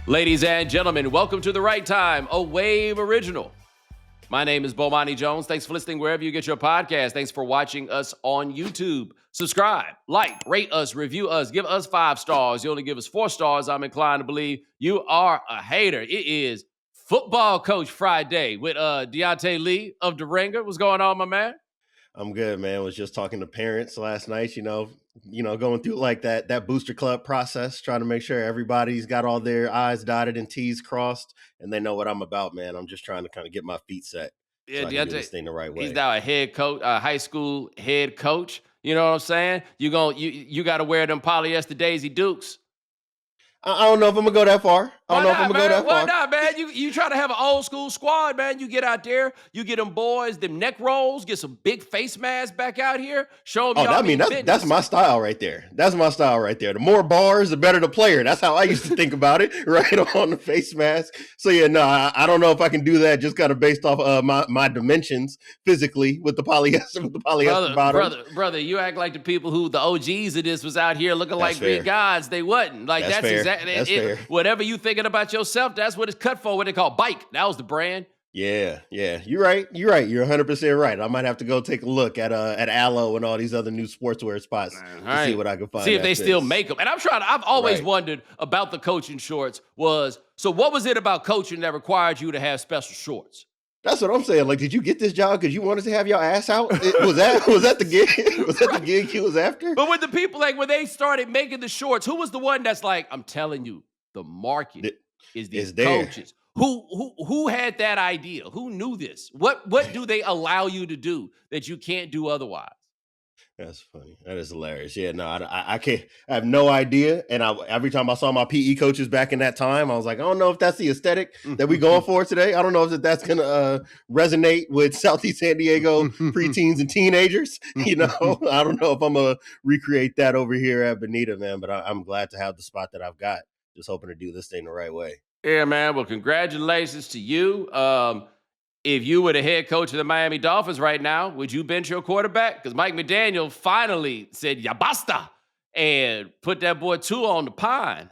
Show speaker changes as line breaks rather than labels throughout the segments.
Ladies and gentlemen, welcome to The Right Time, a Wave original. My name is Bomani Jones. Thanks for listening wherever you get your podcast. Thanks for watching us on YouTube. Subscribe, like, rate us, review us, give us 5 stars. You only give us 4 stars, I'm inclined to believe you are a hater. It is Football Coach Friday with Diante Lee of The Ringer. What's going on, my man?
I'm good, man. Was just talking to parents last night, going through like that booster club process, trying to make sure everybody's got all their I's dotted and T's crossed, and they know what I'm about, man. I'm just trying to kind of get my feet set so I can do this thing the right way.
He's now a head coach, a high school head coach. You know what I'm saying? You got to wear them polyester Daisy Dukes.
I don't know if I'm gonna go that far. I don't know if I'm gonna go that far.
Why not, man? You try to have an old school squad, man. You get out there, you get them boys, them neck rolls, get some big face masks back out here. Show them.
That's my style right there. That's my style right there. The more bars, the better the player. That's how I used to think about it, right on the face mask. So yeah, no, I don't know if I can do that. Just kind of based off my dimensions physically with the polyester bottom.
Brother, you act like the people who the OGs of this was out here looking like Greek gods. They wasn't. Like that's exactly.
That's fair.
Whatever you thinking about yourself, that's what it's cut for. What they call bike. That was the brand.
Yeah. You're right. You're 100% right. I might have to go take a look at Aloe and all these other new sportswear spots to see what I can find.
See if they still make them. And I've always wondered about the coaching shorts so what was it about coaching that required you to have special shorts?
That's what I'm saying. Like, did you get this job because you wanted to have your ass out? Was that the gig? Was that the gig you was after?
But with the people, like when they started making the shorts, who was the one that's like, I'm telling you, the market is these coaches. Who had that idea? Who knew this? What do they allow you to do that you can't do otherwise?
That's funny. That is hilarious. Yeah, no, I can't. I have no idea. And every time I saw my PE coaches back in that time, I was like, I don't know if that's the aesthetic that we going for today. I don't know if that's going to resonate with Southeast San Diego preteens and teenagers. I don't know if I'm going to recreate that over here at Bonita, man. But I'm glad to have the spot that I've got. Just hoping to do this thing the right way.
Yeah, man. Well, congratulations to you. If you were the head coach of the Miami Dolphins right now, would you bench your quarterback? Because Mike McDaniel finally said, ya basta, and put that boy Tua on the pine.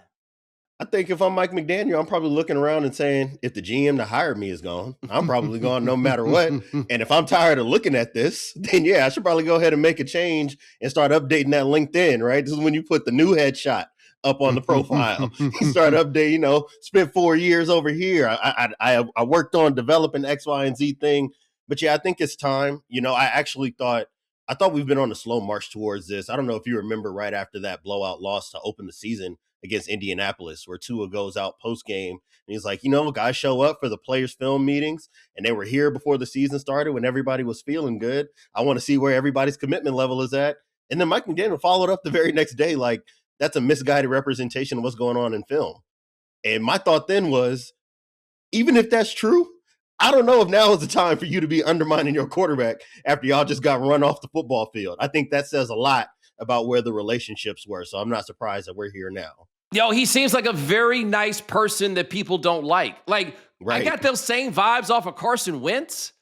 I think if I'm Mike McDaniel, I'm probably looking around and saying, if the GM that hired me is gone, I'm probably gone no matter what. And if I'm tired of looking at this, then yeah, I should probably go ahead and make a change and start updating that LinkedIn, right? This is when you put the new headshot up on the profile. You start updating, spent 4 years over here. I worked on developing X, Y, and Z thing. But yeah, I think it's time. I thought we've been on a slow march towards this. I don't know if you remember right after that blowout loss to open the season against Indianapolis, where Tua goes out post-game and he's like, guys show up for the players' film meetings, and they were here before the season started when everybody was feeling good. I want to see where everybody's commitment level is at. And then Mike McDaniel followed up the very next day like, that's a misguided representation of what's going on in film. And my thought then was, even if that's true, I don't know if now is the time for you to be undermining your quarterback after y'all just got run off the football field. I think that says a lot about where the relationships were. So I'm not surprised that we're here now.
Yo, he seems like a very nice person that people don't like. Like, I got those same vibes off of Carson Wentz.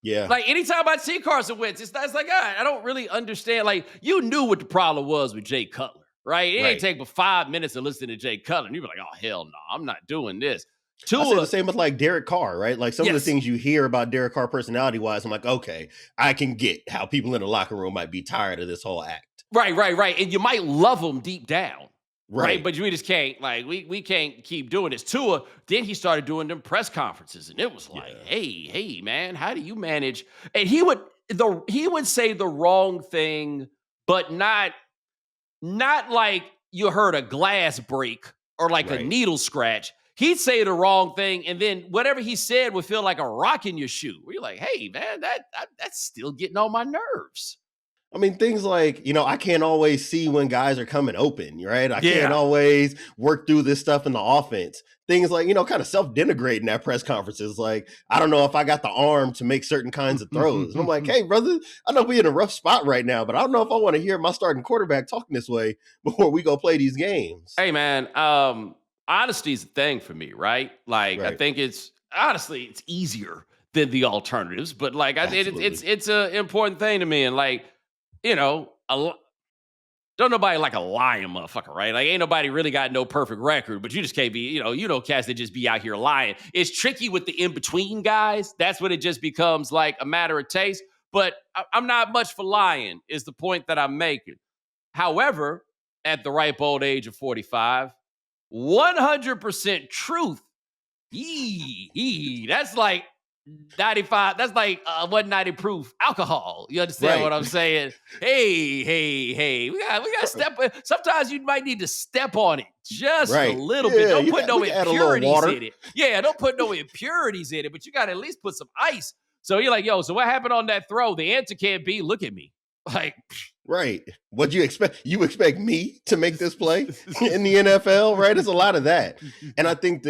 Yeah.
Like, anytime I see Carson Wentz, it's like, I don't really understand. Like, you knew what the problem was with Jay Cutler. Right? It ain't take but 5 minutes to listen to Jay Cutler. And you'd be like, oh, hell no, I'm not doing this.
I say the same with like Derek Carr, right? Like some of the things you hear about Derek Carr personality-wise, I'm like, okay, I can get how people in the locker room might be tired of this whole act.
Right. And you might love him deep down. Right. But we just can't, like, we can't keep doing this. Tua, then he started doing them press conferences. And it was like, hey, man, how do you manage? And he would say the wrong thing, but not like you heard a glass break or like a needle scratch. He'd say the wrong thing, and then whatever he said would feel like a rock in your shoe. Where you're like, hey, man, that's still getting on my nerves.
I mean, things like, I can't always see when guys are coming open, right? I can't always work through this stuff in the offense. Things like, kind of self-denigrating at press conferences. Like, I don't know if I got the arm to make certain kinds of throws. And I'm like, hey, brother, I know we're in a rough spot right now, but I don't know if I want to hear my starting quarterback talking this way before we go play these games.
Hey, man, honesty is a thing for me, right? Like, I think it's easier than the alternatives, but like, it's an important thing to me. And like, don't nobody like a lying motherfucker, right? Like ain't nobody really got no perfect record, but you just can't be, you know, cats that just be out here lying. It's tricky with the in-between guys. That's when it just becomes like a matter of taste. But I'm not much for lying, is the point that I'm making. However, at the ripe old age of 45, 100% truth. That's like 95. That's like 190 proof alcohol. You understand what I'm saying? Hey. We got to step. Sometimes you might need to step on it just a little bit. Don't put no impurities in it. Yeah, don't put no impurities in it, but you got to at least put some ice. So you're like, yo, so what happened on that throw? The answer can't be, look at me. Like,
right. What you expect? You expect me to make this play in the NFL, right? It's a lot of that. And I think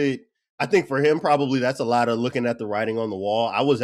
for him, probably that's a lot of looking at the writing on the wall. I was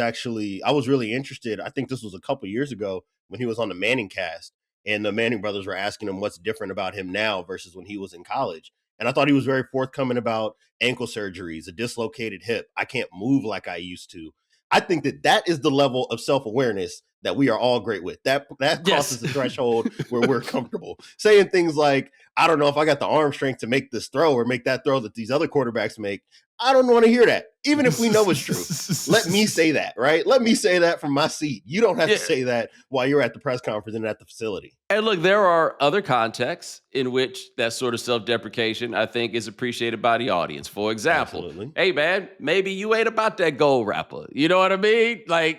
really interested. I think this was a couple years ago when he was on the Manning cast and the Manning brothers were asking him what's different about him now versus when he was in college. And I thought he was very forthcoming about ankle surgeries, a dislocated hip. I can't move like I used to. I think that is the level of self-awareness that we are all great with. That crosses the threshold where we're comfortable. Saying things like, I don't know if I got the arm strength to make this throw or make that throw that these other quarterbacks make. I don't want to hear that, even if we know it's true. Let me say that, right? Let me say that from my seat. You don't have to say that while you're at the press conference and at the facility.
And look, there are other contexts in which that sort of self-deprecation, I think, is appreciated by the audience. For example, hey, man, maybe you ain't about that gold wrapper. You know what I mean? Like,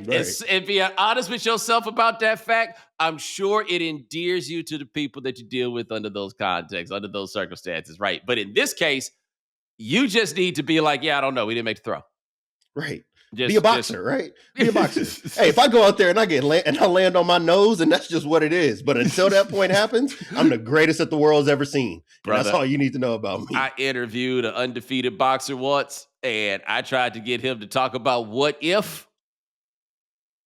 and be honest with yourself about that fact, I'm sure it endears you to the people that you deal with under those contexts, under those circumstances, right? But in this case, you just need to be like, yeah, I don't know. We didn't make the throw.
Right. Be a boxer, right? Be a boxer. Hey, if I go out there and I land on my nose, and that's just what it is. But until that point happens, I'm the greatest that the world's ever seen. Brother, that's all you need to know about me.
I interviewed an undefeated boxer once, and I tried to get him to talk about what if.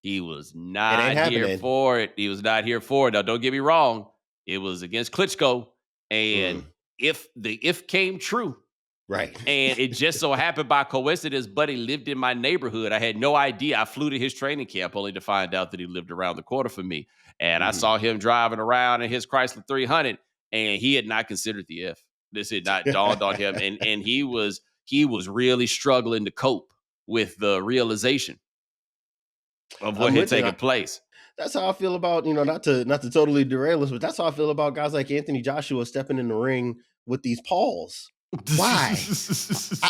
He was not here for it. He was not here for it. Now, don't get me wrong. It was against Klitschko, and if came true.
Right.
And it just so happened by coincidence, Buddy lived in my neighborhood. I had no idea. I flew to his training camp only to find out that he lived around the corner from me. And I saw him driving around in his Chrysler 300, and he had not considered the if. This had not dawned on him. And he was really struggling to cope with the realization of what had taken place.
That's how I feel about, not to totally derail us, but that's how I feel about guys like Anthony Joshua stepping in the ring with these Pauls. Why?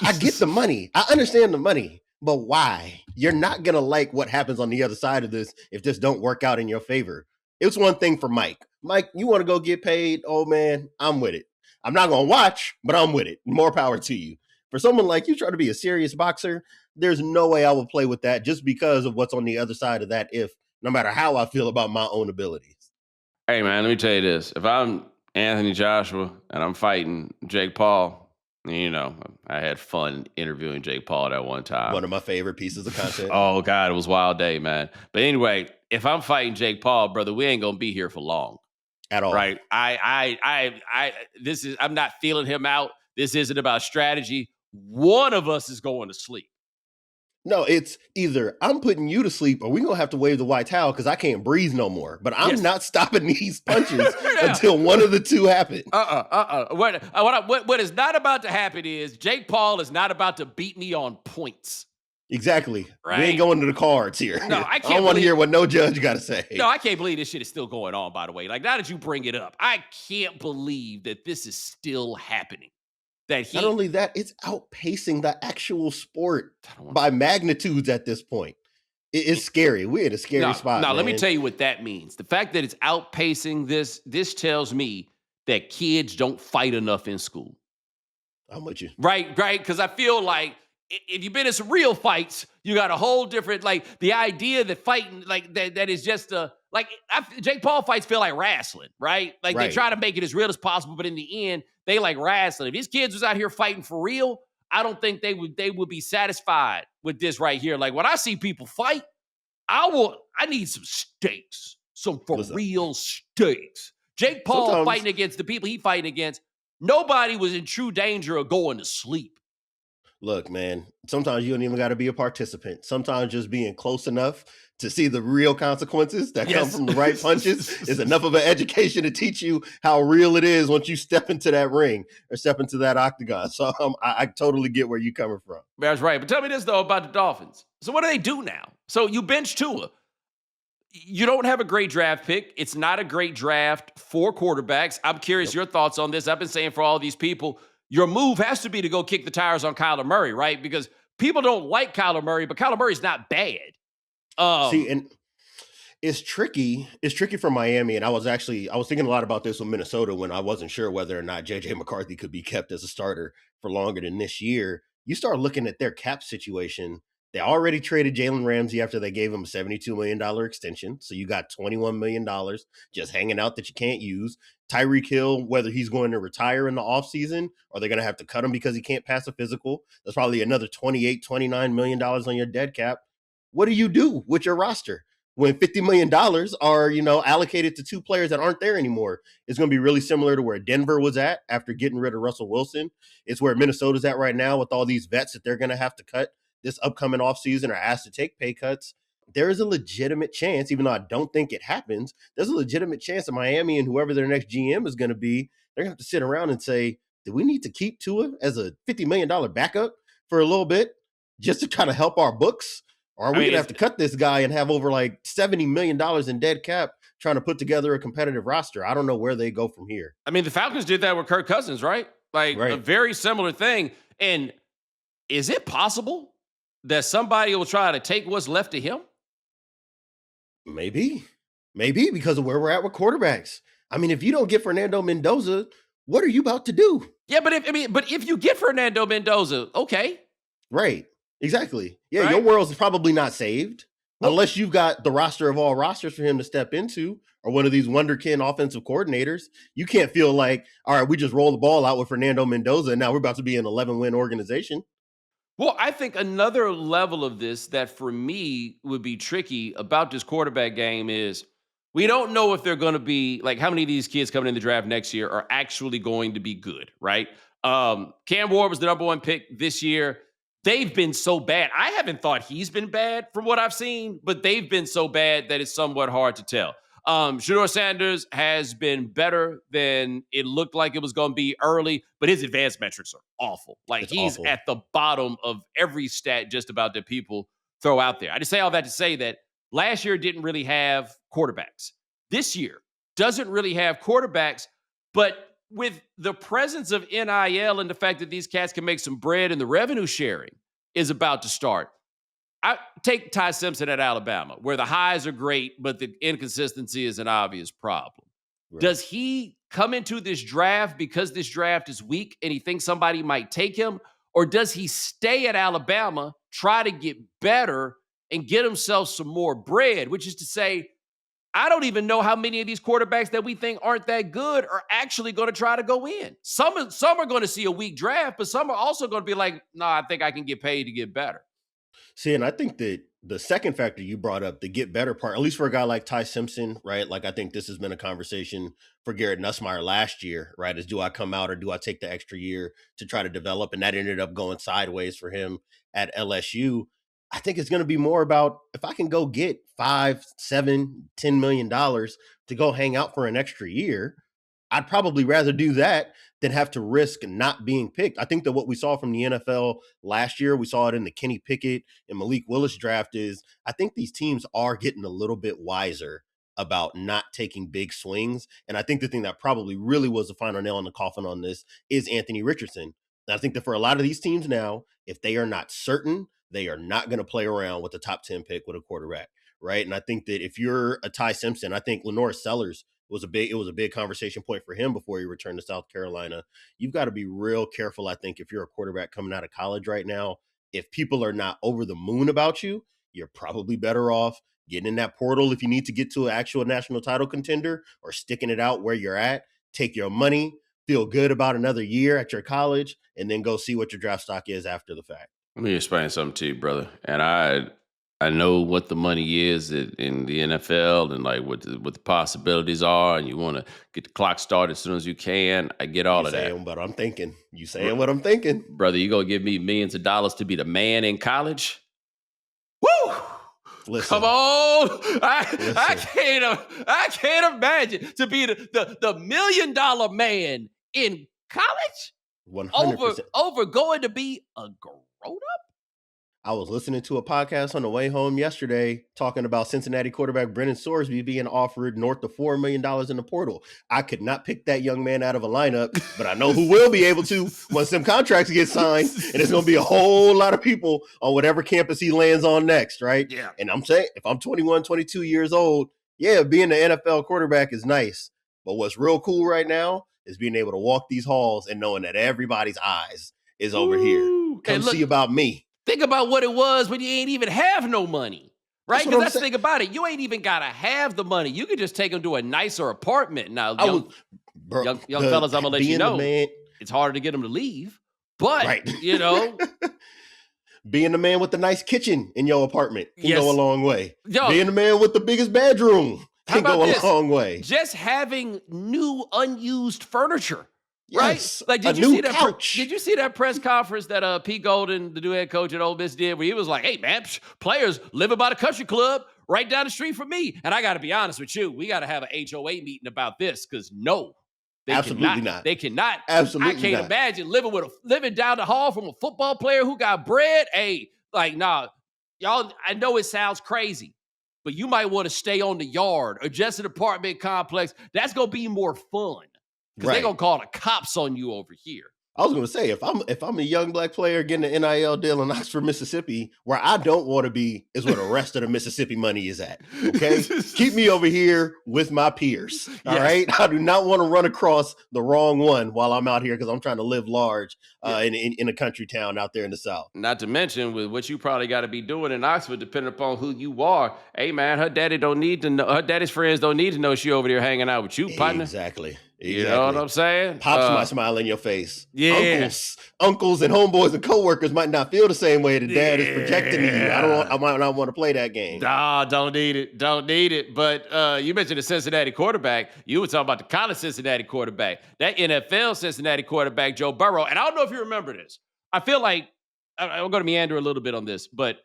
I get the money. I understand the money, but why? You're not going to like what happens on the other side of this if this don't work out in your favor. It's one thing for Mike. Mike, you want to go get paid? Oh, man, I'm with it. I'm not going to watch, but I'm with it. More power to you. For someone like you trying to be a serious boxer, there's no way I would play with that just because of what's on the other side of that if, no matter how I feel about my own abilities.
Hey, man, let me tell you this. If I'm Anthony Joshua and I'm fighting Jake Paul, I had fun interviewing Jake Paul that one time.
One of my favorite pieces of content.
Oh, God, it was a wild day, man. But anyway, if I'm fighting Jake Paul, brother, we ain't going to be here for long.
At all.
Right? I'm not feeling him out. This isn't about strategy. One of us is going to sleep.
No, it's either I'm putting you to sleep or we're going to have to wave the white towel because I can't breathe no more. But I'm not stopping these punches until one of the two happen.
What is not about to happen is Jake Paul is not about to beat me on points.
Exactly.
Right?
We ain't going to the cards here.
No, I can't.
I don't want to hear what no judge got to say.
No, I can't believe this shit is still going on, by the way. Like, now that you bring it up, I can't believe that this is still happening.
Not only that, it's outpacing the actual sport by magnitudes at this point. It's scary. We're at a scary spot.
Now, let me tell you what that means. The fact that it's outpacing this tells me that kids don't fight enough in school.
I'm with you.
Right. Because I feel like if you've been in some real fights, you got a whole different, like, the idea that fighting, like, that is just Jake Paul fights feel like wrestling, right? Like, they try to make it as real as possible, but in the end, they like wrestling. If these kids was out here fighting for real, I don't think they would be satisfied with this right here. Like, when I see people fight, I need some steaks, some real steaks. Jake Paul fighting against the people he fighting against, nobody was in true danger of going to sleep.
Look, man, sometimes you don't even got to be a participant. Sometimes just being close enough to see the real consequences that come
Yes.
from the right punches is enough of an education to teach you how real it is once you step into that ring or step into that octagon. So I totally get where you're coming from.
That's right. But tell me this, though, about the Dolphins. So what do they do now? So you bench Tua. You don't have a great draft pick. It's not a great draft for quarterbacks. I'm curious
Yep.
your thoughts on this. I've been saying for all these people, your move has to be to go kick the tires on Kyler Murray, right? Because people don't like Kyler Murray, but Kyler Murray's not bad.
See, and it's tricky. It's tricky for Miami. And I was thinking a lot about this with Minnesota when I wasn't sure whether or not JJ McCarthy could be kept as a starter for longer than this year. You start looking at their cap situation. They already traded Jalen Ramsey after they gave him a $72 million extension. So you got $21 million just hanging out that you can't use. Tyreek Hill, whether he's going to retire in the offseason or they're going to have to cut him because he can't pass a physical, that's probably another $28, $29 million on your dead cap. What do you do with your roster? When $50 million are, allocated to two players that aren't there anymore? It's going to be really similar to where Denver was at after getting rid of Russell Wilson. It's where Minnesota's at right now with all these vets that they're going to have to cut this upcoming offseason or asked to take pay cuts. There is a legitimate chance, even though I don't think it happens, there's a legitimate chance that Miami and whoever their next GM is going to be, they're going to have to sit around and say, do we need to keep Tua as a $50 million backup for a little bit just to kind of help our books? Or are we going to have to cut this guy and have over like $70 million in dead cap trying to put together a competitive roster? I don't know where they go from here.
I mean, the Falcons did that with Kirk Cousins, right? Like a very similar thing. And is it possible that somebody will try to take what's left of him?
Maybe because of where we're at with quarterbacks. I mean, if you don't get Fernando Mendoza, what are you about to do?
Yeah, but if you get Fernando Mendoza, okay.
Right. Exactly. Yeah,
right?
Your world's probably not saved unless you've got the roster of all rosters for him to step into or one of these wonderkin offensive coordinators. You can't feel like, all right, we just roll the ball out with Fernando Mendoza and now we're about to be an 11-win organization.
Well, I think another level of this that for me would be tricky about this quarterback game is we don't know if they're going to be like how many of these kids coming in the draft next year are actually going to be good, right? Cam Ward was the number one pick this year. They've been so bad. I haven't thought he's been bad from what I've seen, but they've been so bad that it's somewhat hard to tell. Shedeur Sanders has been better than it looked like it was going to be early, but his advanced metrics are awful. Like he's
awful.
at the bottom of every stat just about that people throw out there. I just say all that to say that last year didn't really have quarterbacks. This year doesn't really have quarterbacks, but with the presence of NIL and the fact that these cats can make some bread and the revenue sharing is about to start. I take Ty Simpson at Alabama, where the highs are great, but the inconsistency is an obvious problem. Right. Does he come into this draft because this draft is weak and he thinks somebody might take him? Or does he stay at Alabama, try to get better, and get himself some more bread? Which is to say, I don't even know how many of these quarterbacks that we think aren't that good are actually going to try to go in. Some are going to see a weak draft, but some are also going to be like, no, I think I can get paid to get better.
See, and I think that the second factor you brought up, the get better part, at least for a guy like Ty Simpson, right? Like, I think this has been a conversation for Garrett Nussmeier last year, right? Is do I come out or do I take the extra year to try to develop? And that ended up going sideways for him at LSU. I think it's going to be more about if I can go get $5, $7, $10 million to go hang out for an extra year, I'd probably rather do that than have to risk not being picked. I think that what we saw from the NFL last year, we saw it in the Kenny Pickett and Malik Willis draft is I think these teams are getting a little bit wiser about not taking big swings. And I think the thing that probably really was the final nail in the coffin on this is Anthony Richardson. And I think that for a lot of these teams now, if they are not certain, they are not going to play around with the top 10 pick with a quarterback, right? And I think that if you're a Ty Simpson, I think Lenore Sellers was a big conversation point for him before he returned to South Carolina. You've got to be real careful, I think, if you're a quarterback coming out of college right now. If people are not over the moon about you, you're probably better off getting in that portal if you need to get to an actual national title contender or sticking it out where you're at. Take your money, feel good about another year at your college, and then go see what your draft stock is after the fact.
Let me explain something to you, brother. And I I know what the money is in the NFL and like what the possibilities are, and you want to get the clock started as soon as you can. I get all
You
of that.
saying what I'm thinking. You
Br-
saying what I'm thinking.
Brother, you gonna give me millions of dollars to be the man in college? Woo! Come
Listen,
on. I
listen.
can't imagine to be the $1 million man in college
100%.
over going to be a grown up.
I was listening to a podcast on the way home yesterday talking about Cincinnati quarterback Brennan Sorsby being offered north of $4 million in the portal. I could not pick that young man out of a lineup, but I know who will be able to once them contracts get signed. And it's going to be a whole lot of people on whatever campus he lands on next, right?
Yeah.
And I'm saying, if I'm 21, 22 years old, yeah, being the NFL quarterback is nice. But what's real cool right now is being able to walk these halls and knowing that everybody's eyes is over here. Come see about me.
Think about what it was when you ain't even have no money, right? Because that's the thing about it. You ain't even got to have the money. You could just take them to a nicer apartment. Now, young fellas, I'm going to let you know, it's harder to get them to leave. But,
right.
Being
the man with the nice kitchen in your apartment can go a long way. Being the man with the biggest bedroom can go a long way.
Just having new unused furniture.
Yes,
right? Like, did you see that press conference that Pete Golden, the new head coach at Ole Miss, did, where he was like, "Hey, man, players live about a country club right down the street from me." And I got to be honest with you, we got to have an HOA meeting about this because
absolutely not.
They cannot.
Absolutely,
I can't imagine living down the hall from a football player who got bread. Hey, like, nah, y'all. I know it sounds crazy, but you might want to stay on the yard or just an apartment complex. That's gonna be more fun. Because they're going to call the cops on you over here.
I was going to say, if I'm a young black player getting an NIL deal in Oxford, Mississippi, where I don't want to be is where the rest of the Mississippi money is at. Okay, keep me over here with my peers. All right, I do not want to run across the wrong one while I'm out here because I'm trying to live large in a country town out there in the South.
Not to mention with what you probably got to be doing in Oxford, depending upon who you are. Hey, man, her daddy don't need to know. Her daddy's friends don't need to know she over there hanging out with you, partner.
Exactly.
You know what I'm saying?
Pops might smile in your face.
Yeah.
Uncles and homeboys and coworkers might not feel the same way that dad is projecting to you. I might not want to play that game.
Nah, don't need it. But you mentioned the Cincinnati quarterback. You were talking about the college Cincinnati quarterback. That NFL Cincinnati quarterback, Joe Burrow. And I don't know if you remember this. I feel like I'm going to meander a little bit on this, but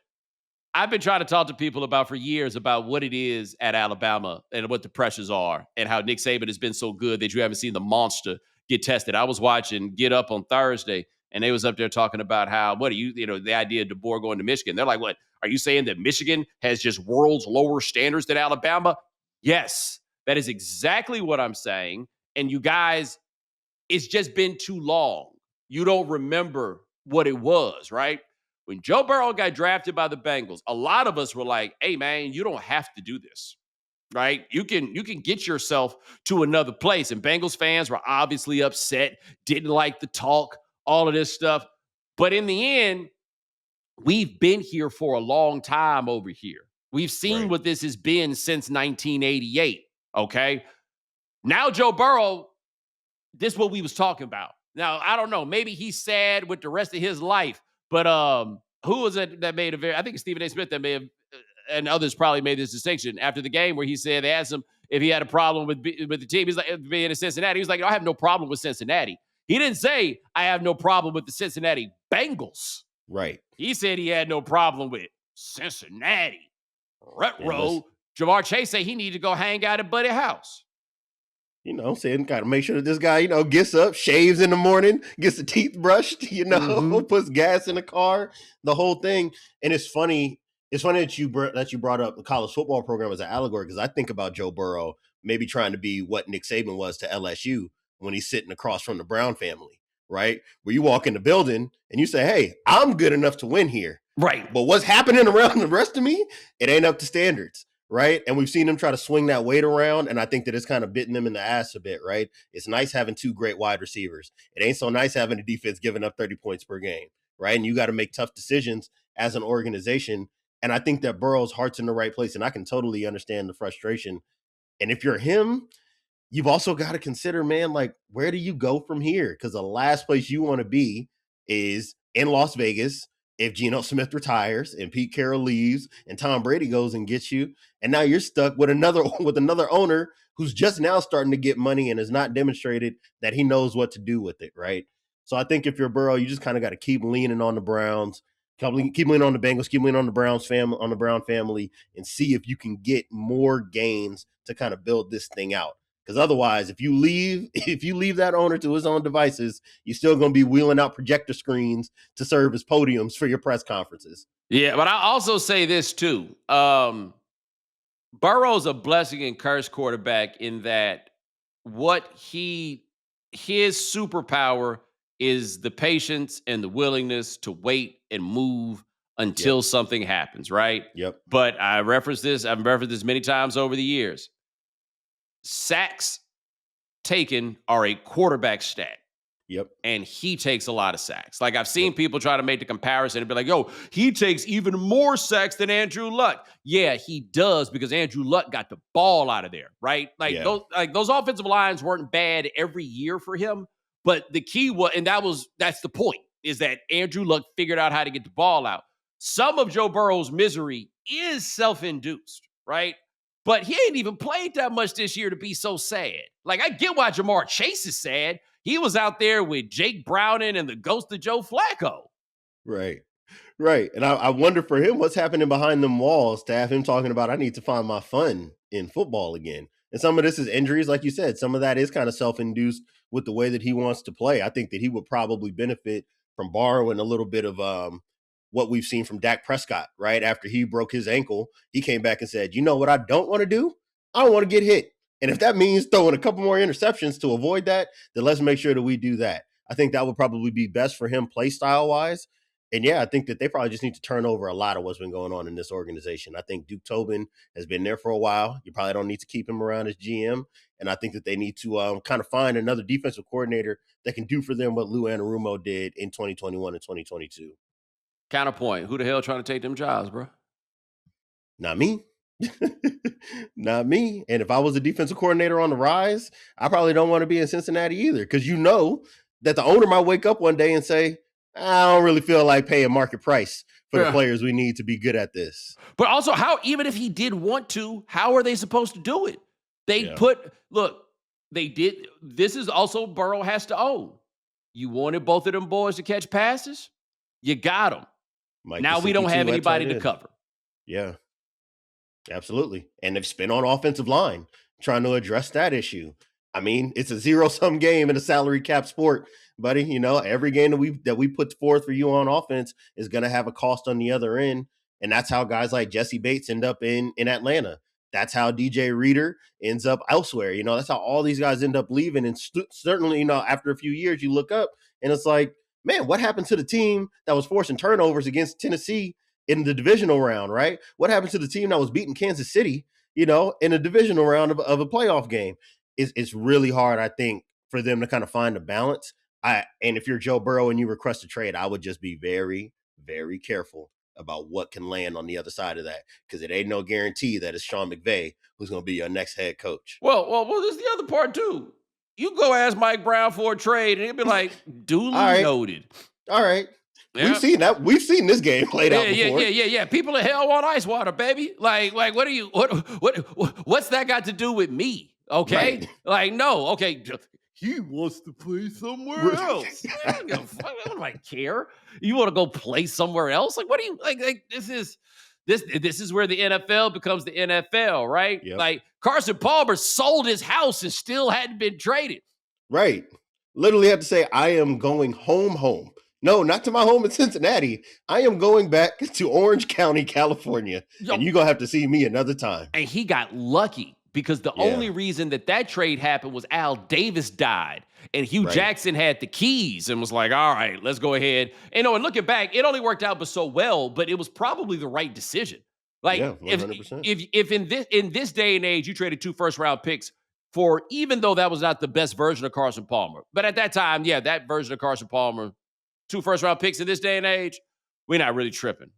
I've been trying to talk to people for years about what it is at Alabama and what the pressures are and how Nick Saban has been so good that you haven't seen the monster get tested. I was watching Get Up on Thursday, and they was up there talking about how, the idea of DeBoer going to Michigan. They're like, what, are you saying that Michigan has just world's lower standards than Alabama? Yes, that is exactly what I'm saying. And you guys, it's just been too long. You don't remember what it was, right? When Joe Burrow got drafted by the Bengals, a lot of us were like, hey, man, you don't have to do this, right? You can get yourself to another place. And Bengals fans were obviously upset, didn't like the talk, all of this stuff. But in the end, we've been here for a long time over here. We've seen what this has been since 1988, okay? Now Joe Burrow, this is what we was talking about. Now, I don't know. Maybe he's sad with the rest of his life. But who was it that made I think Stephen A. Smith that may have, and others probably made this distinction after the game where he said, they asked him if he had a problem with the team. He's like, being in Cincinnati. He was like, I have no problem with Cincinnati. He didn't say, I have no problem with the Cincinnati Bengals.
Right.
He said he had no problem with Cincinnati. Retro. Jamar Chase said he needed to go hang out at Buddy's house.
Saying got to make sure that this guy, gets up, shaves in the morning, gets the teeth brushed, puts gas in the car, the whole thing. And it's funny. It's funny that you brought up the college football program as an allegory, because I think about Joe Burrow maybe trying to be what Nick Saban was to LSU when he's sitting across from the Brown family, right? Where you walk in the building and you say, hey, I'm good enough to win here.
Right.
But what's happening around the rest of me, it ain't up to standards. Right. And we've seen him try to swing that weight around. And I think that it's kind of bitten them in the ass a bit. Right. It's nice having two great wide receivers. It ain't so nice having a defense giving up 30 points per game. Right. And you got to make tough decisions as an organization. And I think that Burrow's heart's in the right place. And I can totally understand the frustration. And if you're him, you've also got to consider, man, like, where do you go from here? Because the last place you want to be is in Las Vegas, if Geno Smith retires and Pete Carroll leaves and Tom Brady goes and gets you, and now you're stuck with another owner who's just now starting to get money and has not demonstrated that he knows what to do with it, right? So I think if you're Burrow, you just kind of got to keep leaning on the Browns, keep leaning on the Bengals, keep leaning on the Brown family, and see if you can get more gains to kind of build this thing out. Because otherwise, if you leave that owner to his own devices, you're still going to be wheeling out projector screens to serve as podiums for your press conferences.
Yeah, but I also say this too. Burrow's a blessing and curse quarterback in that his superpower is the patience and the willingness to wait and move until something happens, right?
Yep.
But I've referenced this many times over the years. Sacks taken are a quarterback stat.
Yep.
And he takes a lot of sacks. Like I've seen people try to make the comparison and be like, yo, he takes even more sacks than Andrew Luck. Yeah, he does because Andrew Luck got the ball out of there, right? Those offensive lines weren't bad every year for him. But the key was, and that's the point, is that Andrew Luck figured out how to get the ball out. Some of Joe Burrow's misery is self-induced, right? But he ain't even played that much this year to be so sad. Like, I get why Jamar Chase is sad. He was out there with Jake Browning and the ghost of Joe Flacco.
Right. And I wonder for him, what's happening behind them walls to have him talking about, I need to find my fun in football again. And some of this is injuries, like you said. Some of that is kind of self-induced with the way that he wants to play. I think that he would probably benefit from borrowing a little bit of what we've seen from Dak Prescott, right? After he broke his ankle, he came back and said, you know what I don't want to do? I don't want to get hit. And if that means throwing a couple more interceptions to avoid that, then let's make sure that we do that. I think that would probably be best for him play style wise. And yeah, I think that they probably just need to turn over a lot of what's been going on in this organization. I think Duke Tobin has been there for a while. You probably don't need to keep him around as GM. And I think that they need to kind of find another defensive coordinator that can do for them what Lou Anarumo did in 2021 and 2022.
Counterpoint. Who the hell trying to take them jobs, bro?
Not me. Not me. And if I was a defensive coordinator on the rise, I probably don't want to be in Cincinnati either. Because you know that the owner might wake up one day and say, I don't really feel like paying market price for the players we need to be good at this.
But also, even if he did want to, how are they supposed to do it? They did. This is also Burrow has to own. You wanted both of them boys to catch passes. You got them. Now we don't have anybody to cover.
Yeah, absolutely. And they've spent on offensive line trying to address that issue. I mean, it's a zero-sum game in a salary cap sport, buddy. You know, every game that we put forth for you on offense is going to have a cost on the other end. And that's how guys like Jesse Bates end up in Atlanta. That's how DJ Reader ends up elsewhere. You know, that's how all these guys end up leaving. And certainly, you know, after a few years, you look up and it's like, man, what happened to the team that was forcing turnovers against Tennessee in the divisional round, right? What happened to the team that was beating Kansas City, you know, in a divisional round of a playoff game? It's really hard, I think, for them to kind of find a balance. And if you're Joe Burrow and you request a trade, I would just be very, very careful about what can land on the other side of that, because it ain't no guarantee that it's Sean McVay who's going to be your next head coach.
Well, there's the other part too. You go ask Mike Brown for a trade, and he'll be like, duly noted.
All right. Yeah. We've seen that. We've seen this game played out before.
Yeah. People in hell want ice water, baby. Like, what's that got to do with me? Okay. Right. Like, no. Okay. He wants to play somewhere else. I don't care. You want to go play somewhere else? Like, what do you like? This is where the NFL becomes the NFL, right? Yep. Like Carson Palmer sold his house and still hadn't been traded.
Right. Literally had to say, I am going home. No, not to my home in Cincinnati. I am going back to Orange County, California. And you're going to have to see me another time.
And he got lucky because the only reason that trade happened was Al Davis died. And Hugh Jackson had the keys and was like, all right, let's go ahead. And looking back, it only worked out but so well, but it was probably the right decision. Like, 100%. if in this day and age, you traded 2 first-round picks for, even though that was not the best version of Carson Palmer. But at that time, that version of Carson Palmer, 2 first-round picks in this day and age, we're not really tripping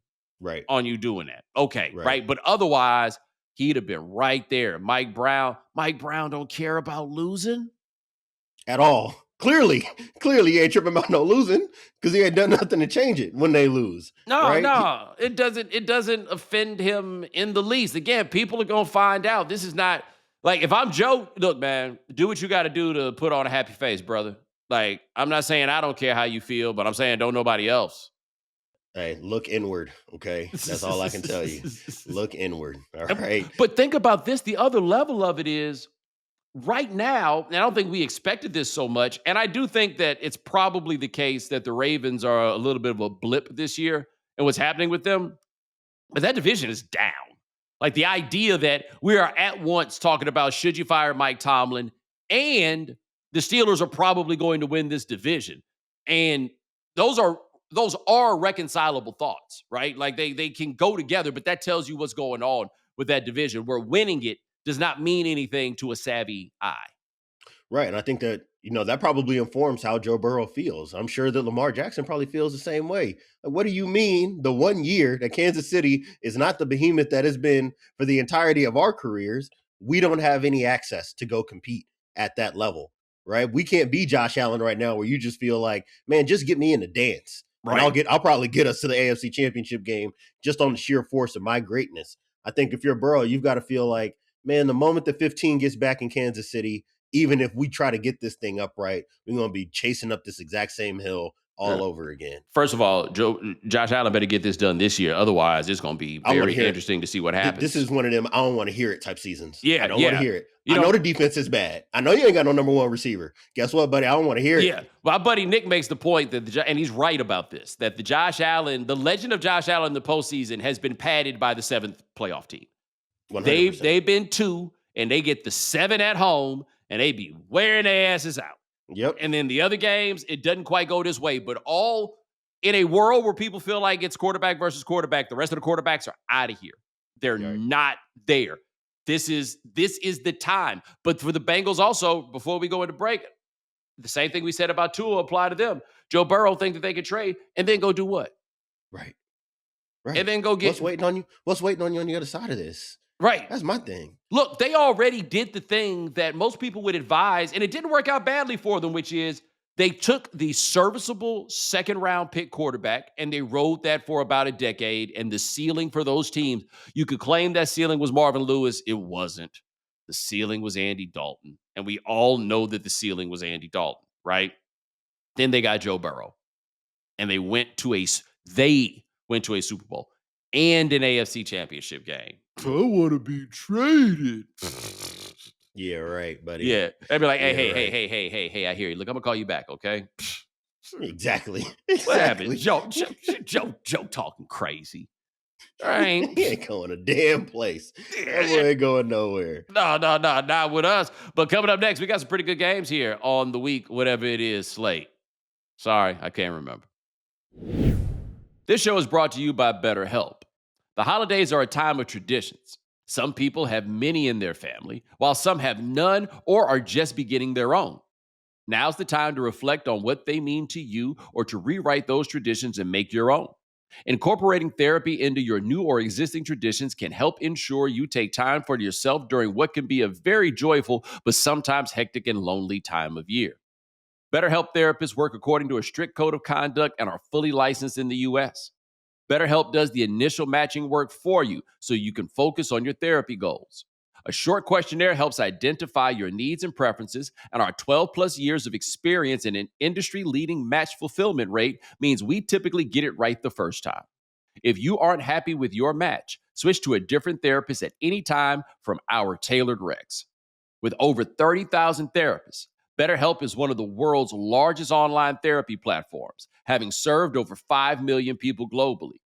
on you doing that. Okay, right? But otherwise, he'd have been right there. Mike Brown don't care about losing.
At all. Clearly, he ain't tripping about no losing because he ain't done nothing to change it when they lose.
No,
right?
no, it doesn't offend him in the least. Again, people are gonna find out. This is not like if I'm Joe. Look, man, do what you got to do to put on a happy face, brother. Like I'm not saying I don't care how you feel, but I'm saying don't nobody else.
Hey, look inward, okay? That's all I can tell you. Look inward, all right?
But think about this. The other level of it is right now, and I don't think we expected this so much, and I do think that it's probably the case that the Ravens are a little bit of a blip this year and what's happening with them, but that division is down. Like the idea that we are at once talking about should you fire Mike Tomlin and the Steelers are probably going to win this division. And those are reconcilable thoughts, right? Like they can go together, but that tells you what's going on with that division where winning it does not mean anything to a savvy eye.
Right. And I think that, that probably informs how Joe Burrow feels. I'm sure that Lamar Jackson probably feels the same way. Like, what do you mean the 1 year that Kansas City is not the behemoth that has been for the entirety of our careers? We don't have any access to go compete at that level, right? We can't be Josh Allen right now where you just feel like, man, just get me in the dance. Right. And I'll probably get us to the AFC Championship game just on the sheer force of my greatness. I think if you're Burrow, you've got to feel like, man, the moment the 15 gets back in Kansas City, even if we try to get this thing upright, we're going to be chasing up this exact same hill all over again.
First of all, Josh Allen better get this done this year. Otherwise, it's going to be very interesting to see what happens.
This is one of them I don't want to hear it type seasons.
Yeah,
I don't want to hear it. I know the defense is bad. I know you ain't got no number one receiver. Guess what, buddy? I don't want to hear it.
Yeah. Well, my buddy Nick makes the point that, and he's right about this, that the legend of Josh Allen in the postseason has been padded by the 7th playoff team. 100%. They've been 2, and they get the 7 at home, and they be wearing their asses out.
Yep.
And then the other games, it doesn't quite go this way, but all in a world where people feel like it's quarterback versus quarterback, the rest of the quarterbacks are out of here. They're not there. This is the time. But for the Bengals also, before we go into break, the same thing we said about Tua apply to them. Joe Burrow think that they could trade and then go do what?
Right.
And then go get
what's waiting on you? What's waiting on you on the other side of this?
Right.
That's my thing.
Look, they already did the thing that most people would advise, and it didn't work out badly for them, which is they took the serviceable second-round pick quarterback, and they rode that for about a decade, and the ceiling for those teams, you could claim that ceiling was Marvin Lewis. It wasn't. The ceiling was Andy Dalton, and we all know that the ceiling was Andy Dalton, right? Then they got Joe Burrow, and they went to a Super Bowl and an AFC Championship game. I want to be traded.
Yeah, right, buddy.
Yeah. They'd be like, hey, I hear you. Look, I'm going to call you back, okay?
Exactly.
What happened? Joe talking crazy. All right.
He ain't going a damn place. That boy ain't going nowhere.
No, not with us. But coming up next, we got some pretty good games here on the week, whatever it is, slate. Sorry, I can't remember. This show is brought to you by BetterHelp. The holidays are a time of traditions. Some people have many in their family, while some have none or are just beginning their own. Now's the time to reflect on what they mean to you or to rewrite those traditions and make your own. Incorporating therapy into your new or existing traditions can help ensure you take time for yourself during what can be a very joyful but sometimes hectic and lonely time of year. BetterHelp therapists work according to a strict code of conduct and are fully licensed in the U.S. BetterHelp does the initial matching work for you so you can focus on your therapy goals. A short questionnaire helps identify your needs and preferences, and our 12-plus years of experience and an industry-leading match fulfillment rate means we typically get it right the first time. If you aren't happy with your match, switch to a different therapist at any time from our tailored recs. With over 30,000 therapists, BetterHelp is one of the world's largest online therapy platforms, having served over 5 million people globally.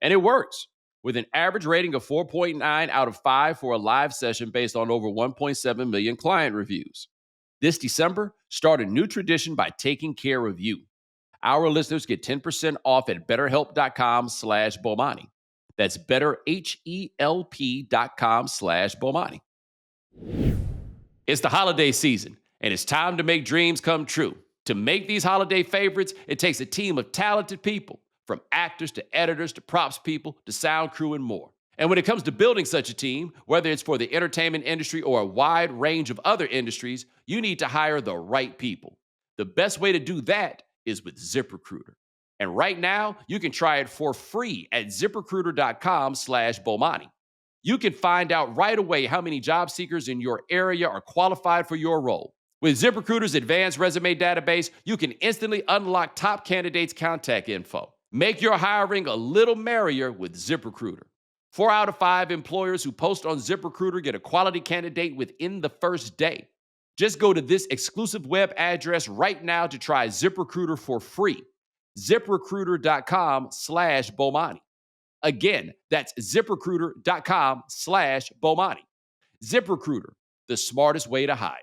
And it works, with an average rating of 4.9 out of 5 for a live session based on over 1.7 million client reviews. This December, start a new tradition by taking care of you. Our listeners get 10% off at betterhelp.com/Bomani. That's betterhelp.com/Bomani. It's the holiday season, and it's time to make dreams come true. To make these holiday favorites, it takes a team of talented people, from actors to editors to props people to sound crew and more. And when it comes to building such a team, whether it's for the entertainment industry or a wide range of other industries, you need to hire the right people. The best way to do that is with ZipRecruiter. And right now, you can try it for free at ZipRecruiter.com/Bomani. You can find out right away how many job seekers in your area are qualified for your role. With ZipRecruiter's advanced resume database, you can instantly unlock top candidates' contact info. Make your hiring a little merrier with ZipRecruiter. 4 out of 5 employers who post on ZipRecruiter get a quality candidate within the first day. Just go to this exclusive web address right now to try ZipRecruiter for free. ZipRecruiter.com/Bomani. Again, that's ZipRecruiter.com/Bomani. ZipRecruiter, the smartest way to hire.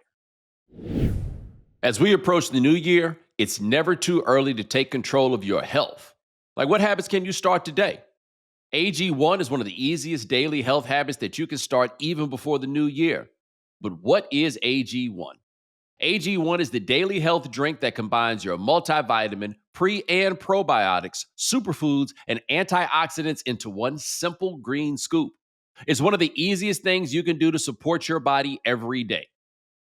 As we approach the new year, it's never too early to take control of your health. Like, what habits can you start today? AG1 is one of the easiest daily health habits that you can start even before the new year. But what is AG1? AG1 is the daily health drink that combines your multivitamin, pre- and probiotics, superfoods, and antioxidants into one simple green scoop. It's one of the easiest things you can do to support your body every day.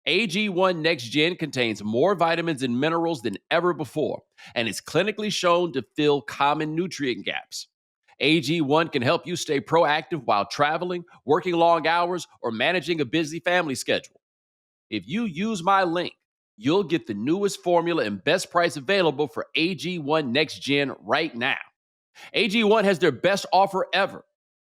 AG1 Next Gen contains more vitamins and minerals than ever before, and is clinically shown to fill common nutrient gaps. AG1 can help you stay proactive while traveling, working long hours, or managing a busy family schedule. If you use my link, you'll get the newest formula and best price available for AG1 Next Gen right now. AG1 has their best offer ever.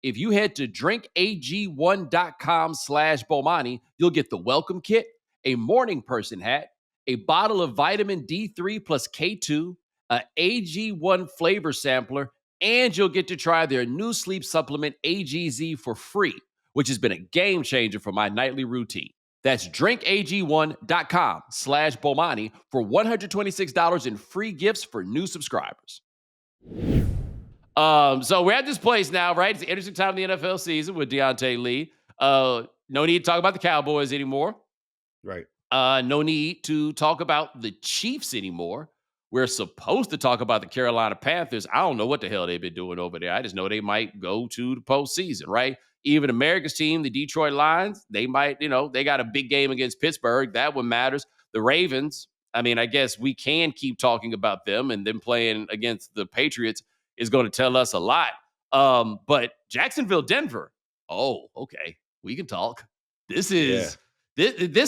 If you head to drinkag1.com/Bomani, you'll get the welcome kit, a morning person hat, a bottle of vitamin D3 plus K2, an AG1 flavor sampler, and you'll get to try their new sleep supplement AGZ for free, which has been a game changer for my nightly routine. That's drinkag1.com/Bomani for $126 in free gifts for new subscribers. So we're at this place now, right? It's an interesting time in the NFL season with Diante Lee. No need to talk about the Cowboys anymore.
Right.
No need to talk about the Chiefs anymore. We're supposed to talk about the Carolina Panthers. I don't know what the hell they've been doing over there. I just know they might go to the postseason, right? Even America's team, the Detroit Lions, they might, they got a big game against Pittsburgh. That one matters. The Ravens, I mean, I guess we can keep talking about them, and them playing against the Patriots is going to tell us a lot. But Jacksonville, Denver, oh, okay, we can talk. This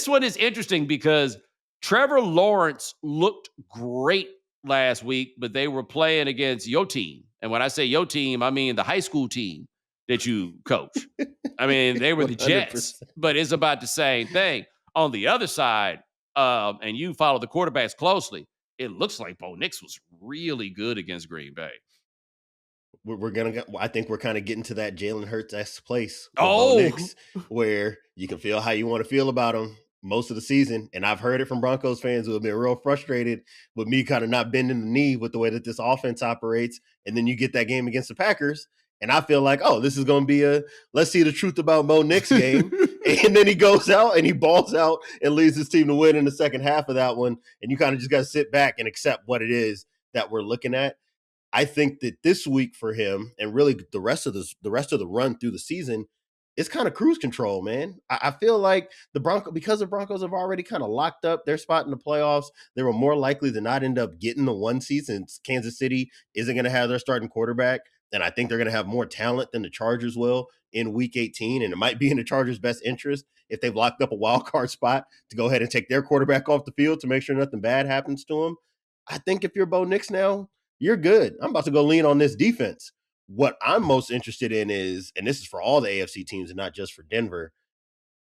one is interesting because Trevor Lawrence looked great last week, but they were playing against your team. And when I say your team, I mean the high school team that you coach. I mean, they were the Jets,
100%.
but it's about the same thing. On the other side, and you follow the quarterbacks closely, it looks like Bo Nix was really good against Green Bay.
We're gonna go, I think we're kind of getting to that Jalen Hurts-esque place with
Oh.
Bo Nix, where you can feel how you want to feel about him most of the season. And I've heard it from Broncos fans who have been real frustrated with me kind of not bending the knee with the way that this offense operates. And then you get that game against the Packers, and I feel like, oh, this is going to be a let's see the truth about Bo Nix game. And then he goes out and he balls out and leads his team to win in the second half of that one. And you kind of just got to sit back and accept what it is that we're looking at. I think that this week for him, and really the rest of the run through the season, it's kind of cruise control, man. I feel like because the Broncos have already kind of locked up their spot in the playoffs, they were more likely to not end up getting the one seed, since Kansas City isn't going to have their starting quarterback. And I think they're going to have more talent than the Chargers will in week 18. And it might be in the Chargers' best interest, if they've locked up a wild card spot, to go ahead and take their quarterback off the field to make sure nothing bad happens to him. I think if you're Bo Nix now, you're good. I'm about to go lean on this defense. What I'm most interested in is, and this is for all the AFC teams and not just for Denver,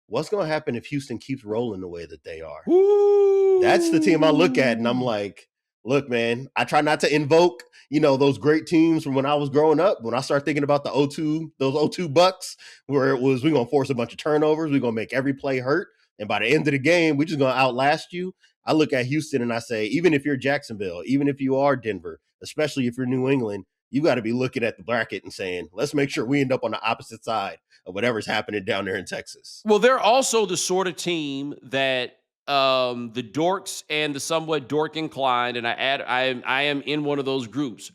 what's going to happen if Houston keeps rolling the way that they are?
Ooh.
That's the team I look at, and I'm like, look, man, I try not to invoke, those great teams from when I was growing up. When I start thinking about those 02 Bucks, where it was, we're going to force a bunch of turnovers, we're going to make every play hurt, and by the end of the game, we're just going to outlast you. I look at Houston and I say, even if you're Jacksonville, even if you are Denver, especially if you're New England, you got to be looking at the bracket and saying, let's make sure we end up on the opposite side of whatever's happening down there in Texas.
Well, they're also the sort of team that the dorks and the somewhat dork inclined, and I am in one of those groups.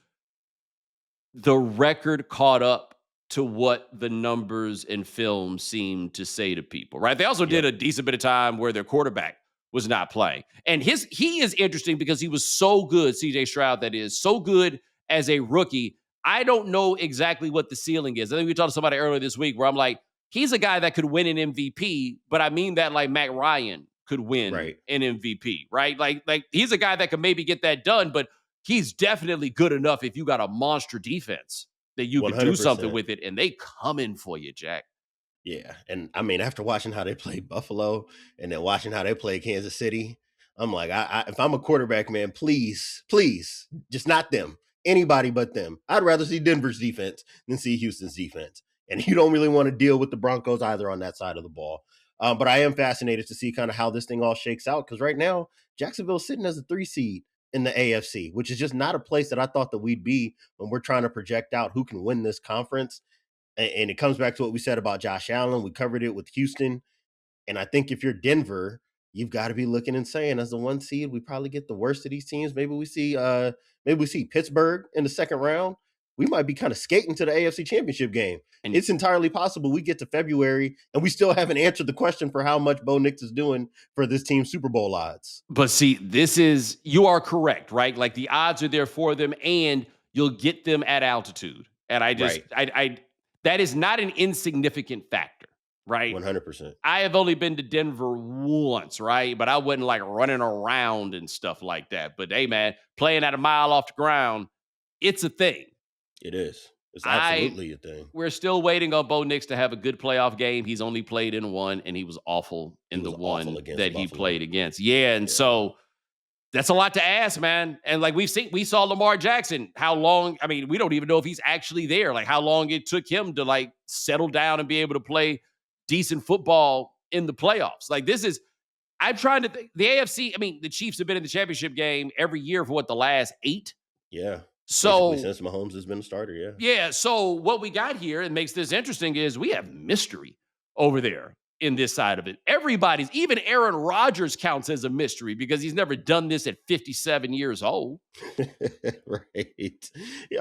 The record caught up to what the numbers and film seem to say to people, right? They also did a decent bit of time where their quarterback was not playing. And he is interesting because he was so good, CJ Stroud, that is so good as a rookie. I don't know exactly what the ceiling is. I think we talked to somebody earlier this week where I'm like, he's a guy that could win an MVP, but I mean that like Matt Ryan could win an MVP, right? Like he's a guy that could maybe get that done, but he's definitely good enough if you got a monster defense that you could do something
100%.
with it, and they coming for you, Jack.
Yeah, and I mean, after watching how they played Buffalo and then watching how they play Kansas City, I'm like, if I'm a quarterback, man, please, just not them. Anybody but them. I'd rather see Denver's defense than see Houston's defense. And you don't really want to deal with the Broncos either on that side of the ball. But I am fascinated to see kind of how this thing all shakes out, because right now, Jacksonville's sitting as a 3 seed in the AFC, which is just not a place that I thought that we'd be when we're trying to project out who can win this conference. And it comes back to what we said about Josh Allen. We covered it with Houston. And I think if you're Denver, you've got to be looking and saying, as the 1 seed, we probably get the worst of these teams. Maybe we see Pittsburgh in the second round. We might be kind of skating to the AFC Championship game. And it's entirely possible we get to February and we still haven't answered the question for how much Bo Nix is doing for this team's Super Bowl odds.
But see, you are correct, right? Like the odds are there for them, and you'll get them at altitude. And that is not an insignificant factor, right?
100%.
I have only been to Denver once, right? But I wasn't like running around and stuff like that. But hey, man, playing at a mile off the ground, it's a thing.
It is. It's absolutely a thing.
We're still waiting on Bo Nix to have a good playoff game. He's only played in one, and he was awful in the one that he played against. Yeah, and so that's a lot to ask, man. And like we saw Lamar Jackson, how long, I mean, we don't even know if he's actually there, like how long it took him to like settle down and be able to play decent football in the playoffs. Like I'm trying to think, the AFC, I mean, the Chiefs have been in the championship game every year for the last 8?
Yeah.
So
basically since Mahomes has been a starter, yeah.
Yeah, so what we got here and makes this interesting is we have mystery over there in this side of it. Even Aaron Rodgers counts as a mystery because he's never done this at 57 years old.
Right.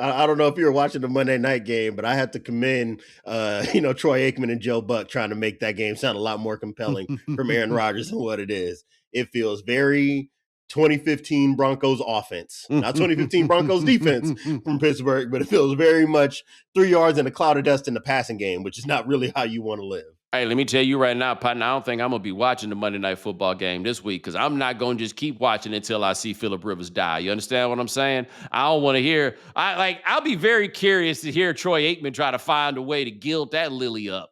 I don't know if you were watching the Monday night game, but I had to commend, Troy Aikman and Joe Buck trying to make that game sound a lot more compelling from Aaron Rodgers than what it is. It feels very 2015 Broncos offense, not 2015 Broncos defense from Pittsburgh, but it feels very much 3 yards in a cloud of dust in the passing game, which is not really how you want to live.
Hey, let me tell you right now, partner, I don't think I'm going to be watching the Monday Night Football game this week because I'm not going to just keep watching until I see Phillip Rivers die. You understand what I'm saying? I don't want to hear. I'll be very curious to hear Troy Aikman try to find a way to gild that lily up.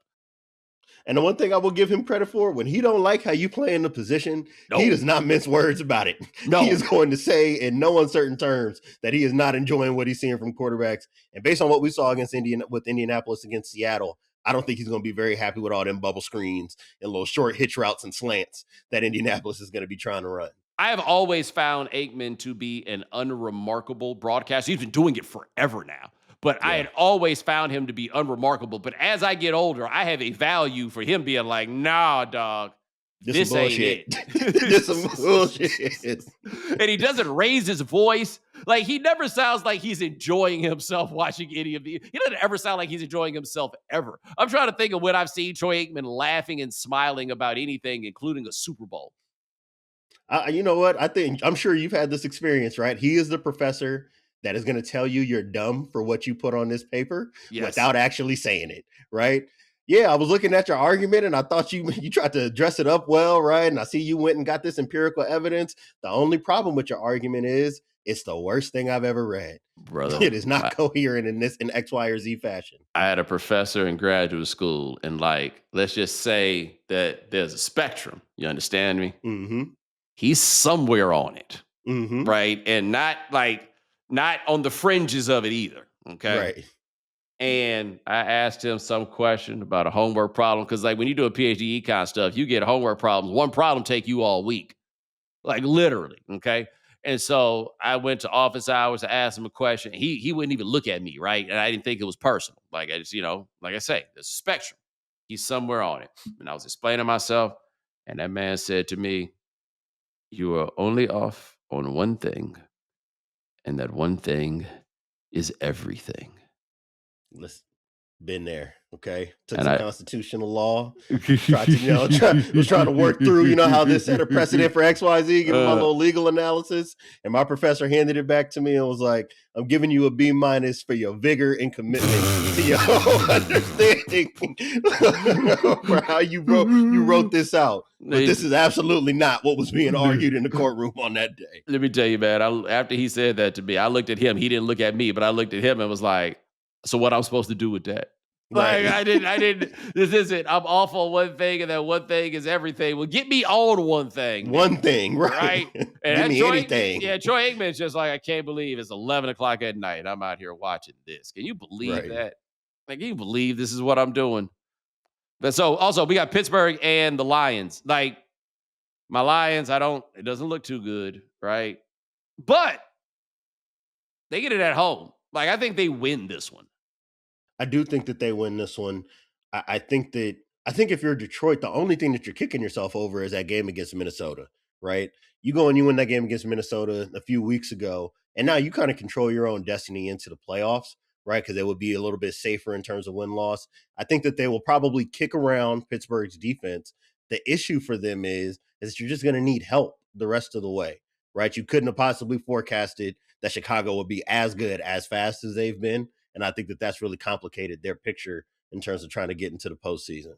And the one thing I will give him credit for, when he don't like how you play in the position, he does not mince words about it. He is going to say in no uncertain terms that he is not enjoying what he's seeing from quarterbacks. And based on what we saw against Indianapolis against Seattle, I don't think he's going to be very happy with all them bubble screens and little short hitch routes and slants that Indianapolis is going to be trying to run.
I have always found Aikman to be an unremarkable broadcaster. He's been doing it forever now. But I had always found him to be unremarkable. But as I get older, I have a value for him being like, nah, dog, this ain't it.
This some bullshit.
And he doesn't raise his voice. Like, he never sounds like he's enjoying himself watching any of the. He doesn't ever sound like he's enjoying himself ever. I'm trying to think of when I've seen Troy Aikman laughing and smiling about anything, including a Super Bowl.
You know what? I'm sure you've had this experience, right? He is the professor that is going to tell you you're dumb for what you put on this paper without actually saying it, right? Yeah, I was looking at your argument and I thought you tried to dress it up well, right? And I see you went and got this empirical evidence. The only problem with your argument is it's the worst thing I've ever read.
Brother,
it is not coherent in X, Y, or Z fashion.
I had a professor in graduate school, and let's just say that there's a spectrum. You understand me?
Mm-hmm.
He's somewhere on it,
mm-hmm.
right? And not on the fringes of it either, okay?
Right.
And I asked him some question about a homework problem, because when you do a PhD econ stuff, you get homework problems. One problem take you all week, literally, okay? And so I went to office hours to ask him a question. He wouldn't even look at me, right? And I didn't think it was personal. I just, like I say, there's a spectrum. He's somewhere on it. And I was explaining myself, and that man said to me, "You are only off on one thing, and that one thing is everything."
Listen, Been there. Okay. Took
And
some
I
constitutional law. Tried to, was trying to work through, how this set a precedent for XYZ, give him my little legal analysis. And my professor handed it back to me and was like, I'm giving you a B- for your vigor and commitment to your understanding for how you wrote this out. But this is absolutely not what was being argued in the courtroom on that day.
Let me tell you, man, after he said that to me, I looked at him. He didn't look at me, but I looked at him and was like, so what I'm supposed to do with that?
Right.
Like, I didn't, this isn't, I'm off on one thing and that one thing is everything. Well, get me on one thing.
One thing, right?
And
give me anything.
Troy Aikman's just like, I can't believe it's 11 o'clock at night. I'm out here watching this. Can you believe that? Like, can you believe this is what I'm doing? But so also we got Pittsburgh and the Lions. Like, my Lions, it doesn't look too good, right? But they get it at home. Like, I think they win this one.
I do think that they win this one. I think if you're Detroit, the only thing that you're kicking yourself over is that game against Minnesota, right? You go and you win that game against Minnesota a few weeks ago, and now you kind of control your own destiny into the playoffs, right? Because it would be a little bit safer in terms of win-loss. I think that they will probably kick around Pittsburgh's defense. The issue for them is that you're just going to need help the rest of the way, right? You couldn't have possibly forecasted that Chicago would be as good as fast as they've been. And I think that that's really complicated their picture in terms of trying to get into the postseason.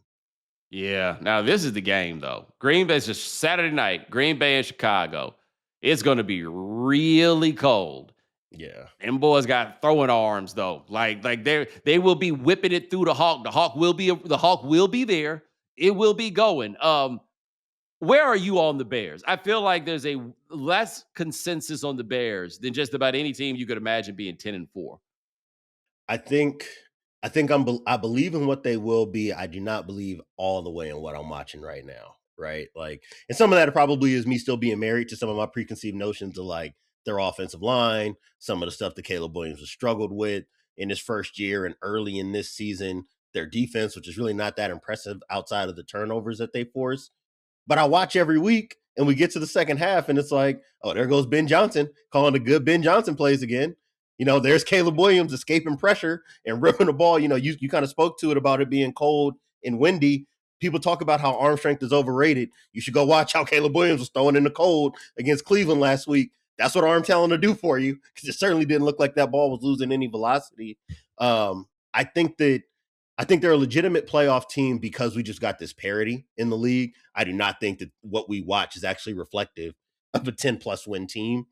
Yeah. Now, this is the game, though. Green Bay's just Saturday night, Green Bay and Chicago. It's going to be really cold.
Yeah.
Them boys got throwing arms, though. Like they will be whipping it through the Hawk. The Hawk will be there. It will be going. Where are you on the Bears? I feel like there's a less consensus on the Bears than just about any team you could imagine being 10-4.
I believe in what they will be. I do not believe all the way in what I'm watching right now, right? Like, and some of that probably is me still being married to some of my preconceived notions of like their offensive line, some of the stuff that Caleb Williams has struggled with in his first year and early in this season, their defense, which is really not that impressive outside of the turnovers that they force. But I watch every week and we get to the second half and it's like, oh, there goes Ben Johnson calling the good Ben Johnson plays again. There's Caleb Williams escaping pressure and ripping the ball. You kind of spoke to it about it being cold and windy. People talk about how arm strength is overrated. You should go watch how Caleb Williams was throwing in the cold against Cleveland last week. That's what arm talent will do for you, because it certainly didn't look like that ball was losing any velocity. I think they're a legitimate playoff team because we just got this parity in the league. I do not think that what we watch is actually reflective of a 10-plus win team.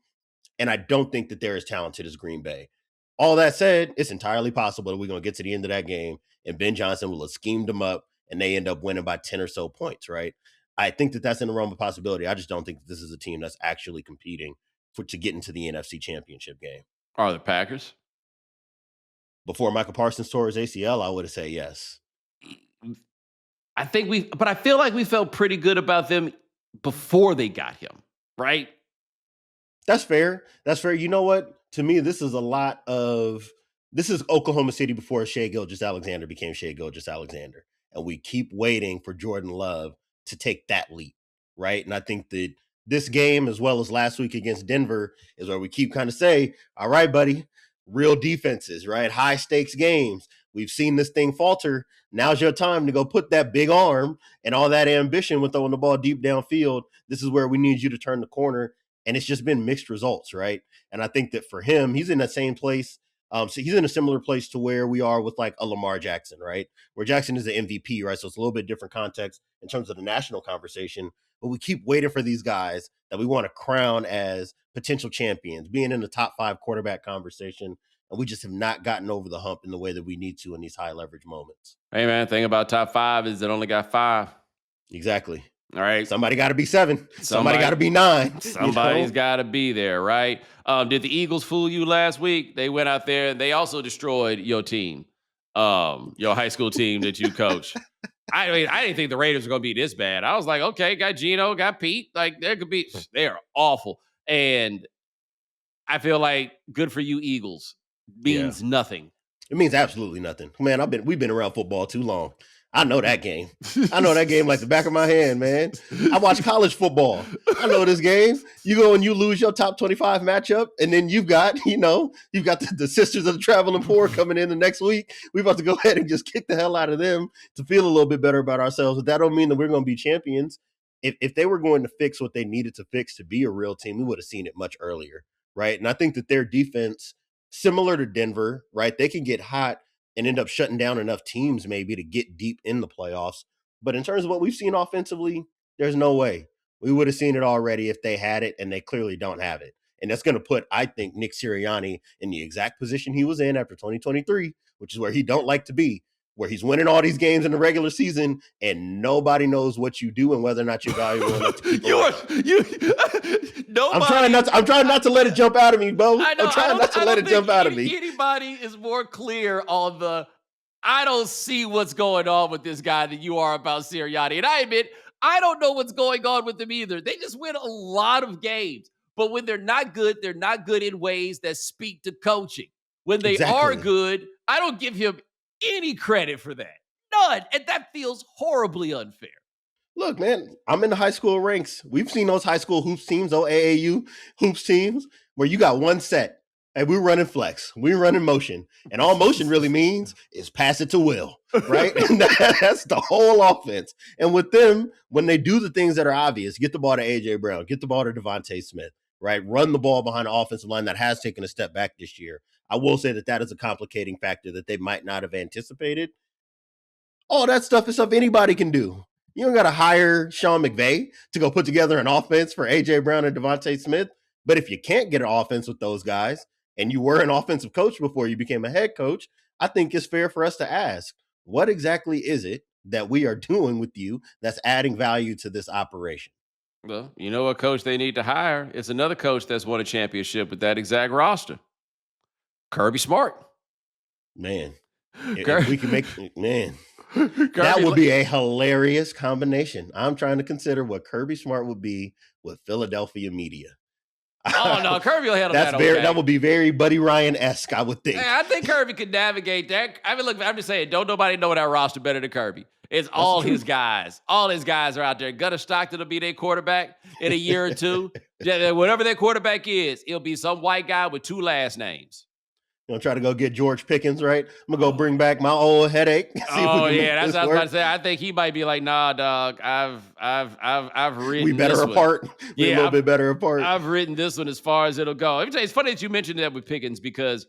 And I don't think that they're as talented as Green Bay. All that said, it's entirely possible that we're going to get to the end of that game and Ben Johnson will have schemed them up and they end up winning by 10 or so points, right? I think that that's in the realm of possibility. I just don't think that this is a team that's actually competing to get into the NFC Championship game.
Are the Packers?
Before Michael Parsons tore his ACL, I would have said yes.
I feel like we felt pretty good about them before they got him, right?
That's fair. You know what? To me, this is Oklahoma City before Shai Gilgeous-Alexander became Shai Gilgeous-Alexander. And we keep waiting for Jordan Love to take that leap, right? And I think that this game, as well as last week against Denver, is where we keep kind of say, all right, buddy, real defenses, right? High stakes games. We've seen this thing falter. Now's your time to go put that big arm and all that ambition with throwing the ball deep downfield. This is where we need you to turn the corner. And it's just been mixed results, right? And I think that for him, he's in that same place. So he's in a similar place to where we are with like a Lamar Jackson, right? Where Jackson is the MVP, right? So it's a little bit different context in terms of the national conversation. But we keep waiting for these guys that we want to crown as potential champions, being in the top 5 quarterback conversation. And we just have not gotten over the hump in the way that we need to in these high leverage moments.
Hey, man, thing about top 5 is it only got 5.
Exactly.
All right.
Somebody got to be 7. Somebody got to be 9.
Somebody's got to be there, right? Did the Eagles fool you last week? They went out there and they also destroyed your team, your high school team that you coach. I mean, I didn't think the Raiders were going to be this bad. I was like, okay, got Gino, got Pete. Like, they are awful. And I feel like good for you, Eagles. Means nothing.
It means absolutely nothing. Man, we've been around football too long. I know that game. I know that game like the back of my hand, man. I watch college football. I know this game. You go and you lose your top 25 matchup, and then you've got the Sisters of the Traveling Poor coming in the next week. We're about to go ahead and just kick the hell out of them to feel a little bit better about ourselves. But that don't mean that we're going to be champions. If they were going to fix what they needed to fix to be a real team, we would have seen it much earlier, right? And I think that their defense, similar to Denver, right, they can get hot and end up shutting down enough teams maybe to get deep in the playoffs. But in terms of what we've seen offensively, there's no way. We would have seen it already if they had it, and they clearly don't have it. And that's going to put, I think, Nick Sirianni in the exact position he was in after 2023, which is where he don't like to be, where he's winning all these games in the regular season and nobody knows what you do and whether or not you're valuable enough to keep nobody. I'm trying not to let it jump out of me, Bo. I'm trying not to let it jump out of me.
Anybody is more clear on the I don't see what's going on with this guy than you are about Sirianni. And I admit, I don't know what's going on with them either. They just win a lot of games. But when they're not good in ways that speak to coaching. When they are good, I don't give him any credit for that. None. And that feels horribly unfair.
Look, man, I'm in the high school ranks. We've seen those high school hoops teams, those AAU hoops teams, where you got one set and we're running flex. We're running motion. And all motion really means is pass it to Will, right? And that's the whole offense. And with them, when they do the things that are obvious, get the ball to A.J. Brown, get the ball to Diante Smith, right? Run the ball behind the offensive line that has taken a step back this year. I will say that is a complicating factor that they might not have anticipated. All that stuff is stuff anybody can do. You don't got to hire Sean McVay to go put together an offense for A.J. Brown and Diante Smith. But if you can't get an offense with those guys, and you were an offensive coach before you became a head coach, I think it's fair for us to ask, what exactly is it that we are doing with you that's adding value to this operation?
Well, you know what coach they need to hire? It's another coach that's won a championship with that exact roster. Kirby Smart.
Man, if we can make, man, that would be a hilarious combination. I'm trying to consider what Kirby Smart would be with Philadelphia media.
Oh, no, Kirby will handle that. Okay.
That would be very Buddy Ryan-esque, I would think.
I think Kirby could navigate that. I mean, look, I'm just saying, don't nobody know that roster better than Kirby. It's all his guys. All his guys are out there. Gunnar Stockton will be their quarterback in a year or two. Whatever their quarterback is, it'll be some white guy with two last names.
You know, try to go get George Pickens, right? I'm gonna go bring back my old headache.
That's what I was about to say. I think he might be like, nah, dog. I've written.
We better apart. We're a little bit better apart.
I've written this one as far as it'll go. Let me tell you, it's funny that you mentioned that with Pickens because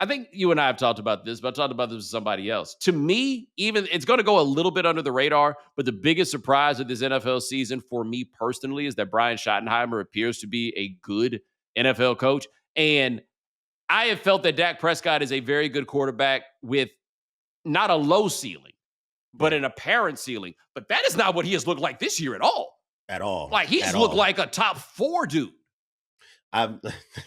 I think you and I have talked about this, but I talked about this with somebody else. To me, even it's going to go a little bit under the radar, but the biggest surprise of this NFL season for me personally is that Brian Schottenheimer appears to be a good NFL coach, and I have felt that Dak Prescott is a very good quarterback with not a low ceiling, but an apparent ceiling. But that is not what he has looked like this year at all.
At all.
Like he's looked like a top 4 dude.
I'm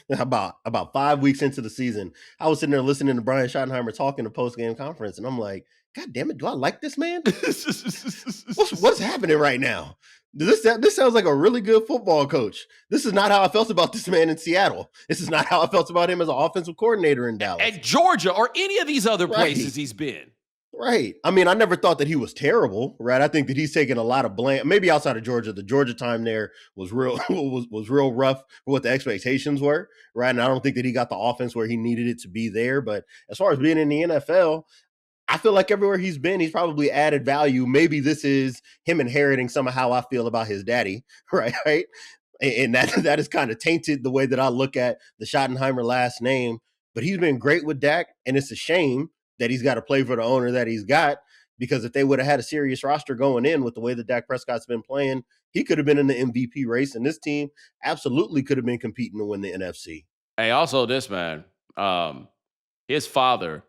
about 5 weeks into the season, I was sitting there listening to Brian Schottenheimer talking to post-game conference, and I'm like, God damn it, do I like this man? What's happening right now? This sounds like a really good football coach. This is not how I felt about this man in Seattle. This is not how I felt about him as an offensive coordinator in Dallas.
At Georgia or any of these other places he's been.
Right. I mean, I never thought that he was terrible, right? I think that he's taken a lot of blame. Maybe outside of Georgia, the Georgia time there was real rough for what the expectations were, right? And I don't think that he got the offense where he needed it to be there. But as far as being in the NFL, I feel like everywhere he's been, he's probably added value. Maybe this is him inheriting some of how I feel about his daddy, right? And that has kind of tainted the way that I look at the Schottenheimer last name. But he's been great with Dak, and it's a shame that he's got to play for the owner that he's got, because if they would have had a serious roster going in with the way that Dak Prescott's been playing, he could have been in the MVP race, and this team absolutely could have been competing to win the NFC.
Hey, also this, man, his father,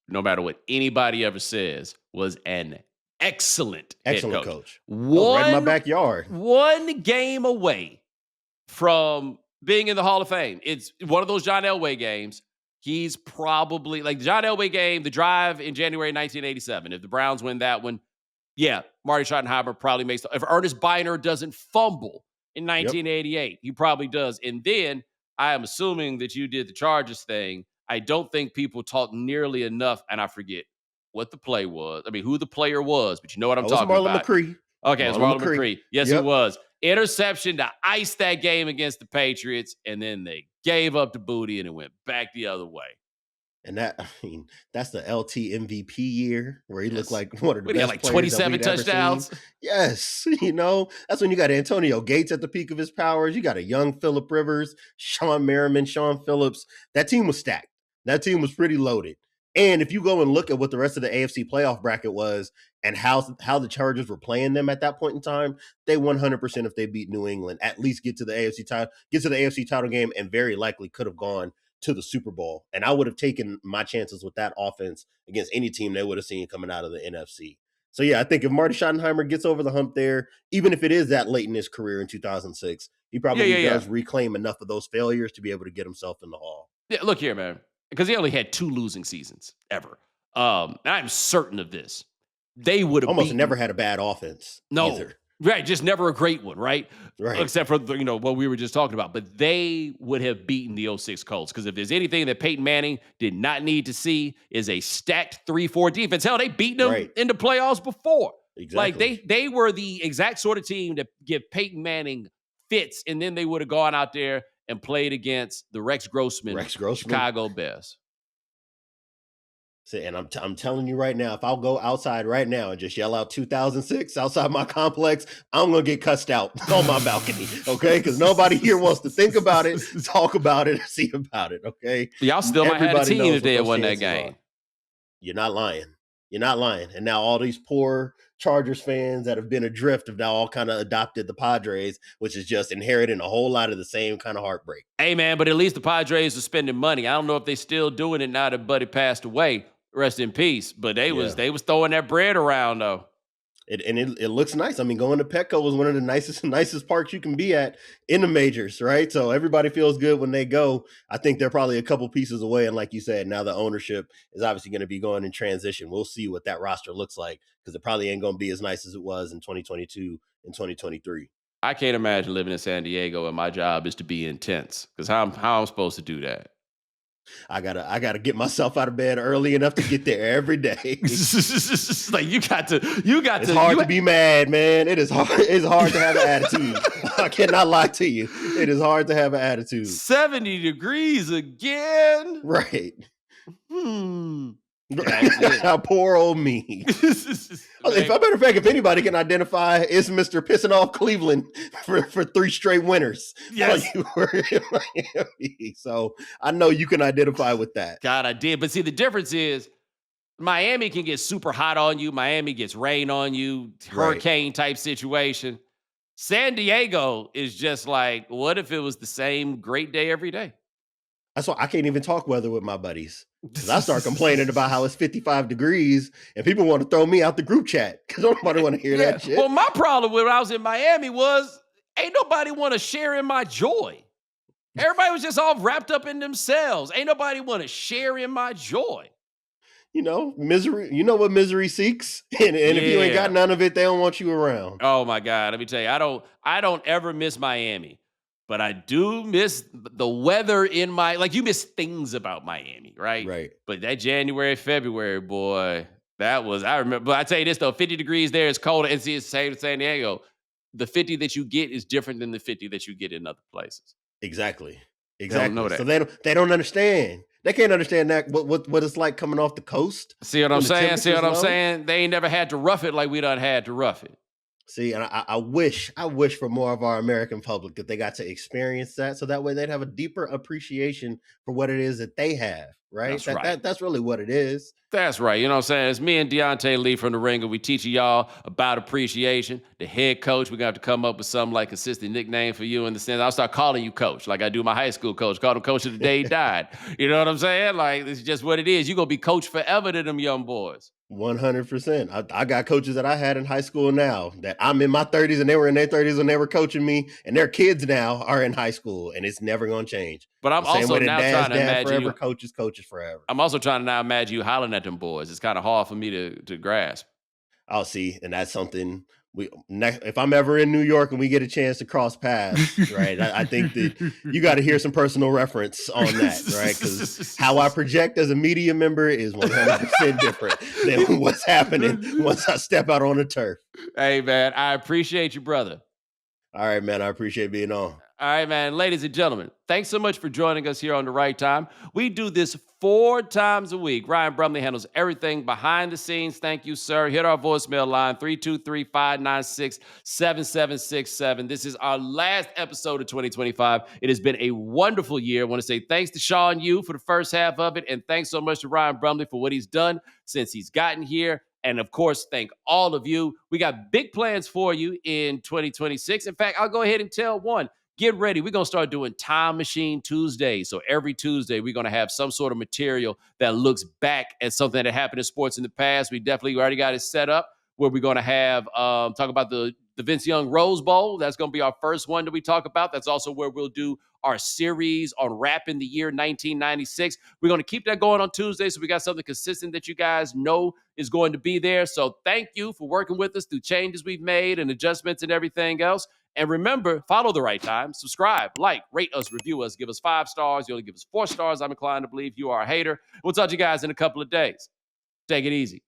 no matter what anybody ever says, was an excellent coach.
Right in my backyard.
One game away from being in the Hall of Fame. It's one of those John Elway games. He's probably like the John Elway game, the drive in January 1987. If the Browns win that one, yeah, Marty Schottenheimer probably makes if Ernest Biner doesn't fumble in 1988, he probably does. And then I am assuming that you did the Chargers thing. I don't think people talk nearly enough, and I forget what the play was. I mean, who the player was, but you know what I'm
Oh, it's
talking
Marlon
about.
McCree.
Okay, it's Marlon McCree. Yes, it
Yep.
was. Interception to ice that game against the Patriots, and then they gave up the booty and it went back the other way.
And that's the LT MVP year where he looked like one of the
He had
best
like
players
27
that we'd
touchdowns.
Ever seen. Yes, that's when you got Antonio Gates at the peak of his powers. You got a young Phillip Rivers, Sean Merriman, Sean Phillips. That team was stacked. That team was pretty loaded. And if you go and look at what the rest of the AFC playoff bracket was and how the Chargers were playing them at that point in time, they 100%, if they beat New England, at least get to the AFC title game, and very likely could have gone to the Super Bowl. And I would have taken my chances with that offense against any team they would have seen coming out of the NFC. So yeah, I think if Marty Schottenheimer gets over the hump there, even if it is that late in his career in 2006, he probably does reclaim enough of those failures to be able to get himself in the Hall.
Yeah, look here, man, because he only had 2 losing seasons ever. I'm certain of this. They would have
almost never had a bad offense.
No.
Either.
Right, just never a great one, right?
Right.
Except for what we were just talking about. But they would have beaten the 06 Colts, because if there's anything that Peyton Manning did not need to see is a stacked 3-4 defense. Hell, they beat them in the playoffs before.
Exactly.
Like they were the exact sort of team to give Peyton Manning fits, and then they would have gone out there and played against the Rex Grossman Chicago Bears.
And I'm telling you right now, if I'll go outside right now and just yell out 2006 outside my complex, I'm going to get cussed out on my balcony, okay? Because nobody here wants to think about it, talk about it, or see about it, okay?
Y'all still might have a team if they had won that game.
You're not lying. You're not lying. And now all these poor Chargers fans that have been adrift have now all kind of adopted the Padres, which is just inheriting a whole lot of the same kind of heartbreak.
Hey, man, but at least the Padres are spending money. I don't know if they're still doing it now that Buddy passed away. Rest in peace. But they was throwing that bread around, though.
It looks nice. I mean, going to Petco was one of the nicest parks you can be at in the majors, right? So everybody feels good when they go. I think they're probably a couple pieces away. And like you said, now the ownership is obviously going to be going in transition. We'll see what that roster looks like, because it probably ain't going to be as nice as it was in 2022 and 2023.
I can't imagine living in San Diego and my job is to be intense, because how I'm supposed to do that?
I gotta get myself out of bed early enough to get there every day.
Like you got to.
It's hard to be mad, man. It is hard. It's hard to have an attitude. I cannot lie to you. It is hard to have an attitude.
70 degrees again.
Right. How poor old me. If a matter of fact, if anybody can identify, it's Mr. Pissing Off Cleveland for 3 straight winners.
Yes.
While you were in Miami. So I know you can identify with that.
God, I did. But see, the difference is Miami can get super hot on you. Miami gets rain on you, hurricane type situation. San Diego is just like, what if it was the same great day every day?
That's why I can't even talk weather with my buddies, because I start complaining about how it's 55 degrees and people want to throw me out the group chat because nobody want to hear that shit.
Well, my problem when I was in Miami was ain't nobody want to share in my joy. Everybody was just all wrapped up in themselves. Ain't nobody want to share in my joy.
Misery. You know what misery seeks, and if you ain't got none of it, they don't want you around.
Oh my God, let me tell you, I don't ever miss Miami. But I do miss the weather in you miss things about Miami, right?
Right.
But that January, February, boy, I remember. But I tell you this, though, 50 degrees there is cold. And see, it's the same in San Diego. The 50 that you get is different than the 50 that you get in other places.
Exactly.
They don't know that.
So they don't understand. They can't understand that what it's like coming off the coast.
See what I'm saying? They ain't never had to rough it like we done had to rough it.
See, and I wish for more of our American public that they got to experience that, so that way they'd have a deeper appreciation for what it is that they have, right? That's really what it is.
That's right. You know what I'm saying? It's me and Diante Lee from The Ringer. We teaching y'all about appreciation. The head coach, we're going to have to come up with some consistent nickname for you in the sense. I'll start calling you coach like I do my high school coach. Called him coach of the day he died. You know what I'm saying? Like, it's just what it is. You're going to be coach forever to them young boys.
100%. I got coaches that I had in high school now that I'm in my 30s and they were in their 30s when they were coaching me, and their kids now are in high school, and it's never going to change.
But I'm also now trying to imagine
forever, coaches forever.
I'm also trying to now imagine you hollering at them boys. It's kind of hard for me to grasp.
I'll see, and that's something if I'm ever in New York and we get a chance to cross paths, right, I think that you got to hear some personal reference on that, right? Because how I project as a media member is 100% different than what's happening once I step out on the turf.
Hey, man, I appreciate you, brother.
All right, man, I appreciate being on.
All right, man. Ladies and gentlemen, thanks so much for joining us here on The Right Time. We do this 4 times a week. Ryan Brumley handles everything behind the scenes. Thank you, sir. Hit our voicemail line, 323-596-7767. This is our last episode of 2025. It has been a wonderful year. I want to say thanks to Sean Yu for the first half of it, and thanks so much to Ryan Brumley for what he's done since he's gotten here. And of course, thank all of you. We got big plans for you in 2026. In fact, I'll go ahead and tell one. Get ready. We're going to start doing Time Machine Tuesday. So every Tuesday, we're going to have some sort of material that looks back at something that happened in sports in the past. We definitely already got it set up where we're going to have talk about the Vince Young Rose Bowl. That's going to be our first one that we talk about. That's also where we'll do our series on wrapping the year 1996. We're going to keep that going on Tuesday. So we got something consistent that you guys know is going to be there. So thank you for working with us through changes we've made and adjustments and everything else. And remember, follow The Right Time, subscribe, like, rate us, review us, give us 5 stars. You only give us 4 stars. I'm inclined to believe you are a hater. We'll talk to you guys in a couple of days. Take it easy.